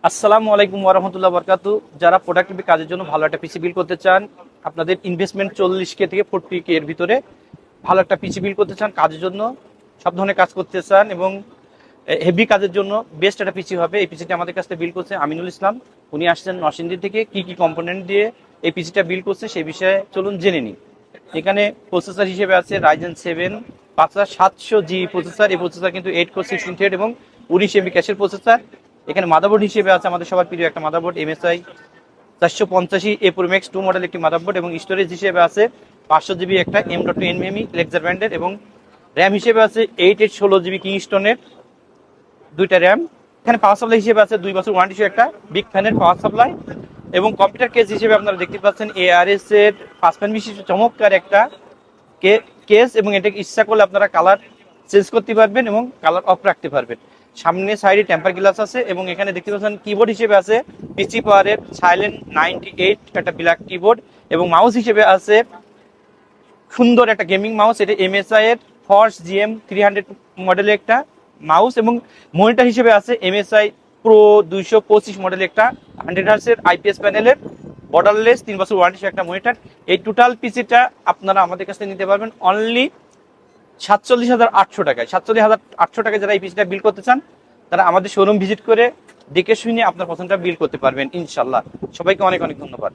আসসালামু আলাইকুম ওরহমতুল্লাহ বরকাতু। যারা প্রোডাক্টিভ কাজের জন্য ভালো একটা পিসি বিল করতে চান, আপনাদের ইনভেস্টমেন্ট 40K থেকে 40K এর ভিতরে ভালো একটা পিসি বিল করতে চান, কাজের জন্য সব ধরনের কাজ করতে চান এবং হেভি কাজের জন্য বেস্ট একটা পিসি হবে। এই পিসিটা আমাদের কাছ থেকে বিল করছে আমিনুল ইসলাম। উনি আসছেন নরসিংদী থেকে। কি কি কম্পোনেন্ট দিয়ে এই পিসিটা বিল করছে সেই বিষয়ে চলুন জেনে নিই। এখানে প্রসেসর হিসেবে আছে রাইজেন 7 5700G প্রসেসর। এই প্রসেসর কিন্তু 8 কোর 16 থ্রেড এবং 19 MB ক্যাশের প্রসেসর। এখানে মাদারবোর্ড হিসেবে আছে আমাদের সবার প্রিয় একটা motherboard MSI 485 A Pro Max 2 model একটি মাদারবোর্ড এবং স্টোরেজ হিসেবে আছে 500GB একটা M.2 NVMe লেক্সার ব্র্যান্ডের এবং র্যাম হিসেবে আছে 8/16GB কিংস্টনের দুইটা র্যাম। এখানে পাওয়ার সাপ্লাই হিসেবে আছে 2 বছর ওয়ারেন্টি একটা বিগ ফ্যানের পাওয়ার সাপ্লাই এবং কম্পিউটার কেস হিসেবে আপনারা দেখতে পাচ্ছেন ARS এর 5 ফ্যান বিশিষ্ট চমৎকার একটা কেস এবং এটাকে ইচ্ছা করলে আপনারা কালার চেঞ্জ করতে পারবেন এবং কালার অফ রাখতে পারবেন। সামনে সাইডে টেম্পার গ্লাস আছে এবং এখানে দেখতে পাচ্ছেন কিবোর্ড হিসেবে আছে পিসি পাওয়ারের সাইলেন্ট 98 একটা ব্ল্যাক কিবোর্ড এবং মাউস হিসেবে আছে সুন্দর একটা গেমিং মাউস। এটা MSI এর ফর্স GM 300 মডেলের একটা মাউস এবং মনিটর হিসেবে আছে MSI Pro 225 মডেলের একটা 100 Hz এর IPS প্যানেলের বর্ডারলেস 3 বছর ওয়ারেন্টি একটা মনিটর। এই টোটাল পিসিটা আপনারা আমাদের কাছ থেকে নিতে পারবেন অনলি 47,800 টাকায়। 47,800 টাকায় যারা এই পিসিটা বিল করতে চান তারা আমাদের শোরুম ভিজিট করে দেখে শুনে আপনার পছন্দটা বিল করতে পারবেন ইনশাল্লাহ। সবাইকে অনেক অনেক ধন্যবাদ।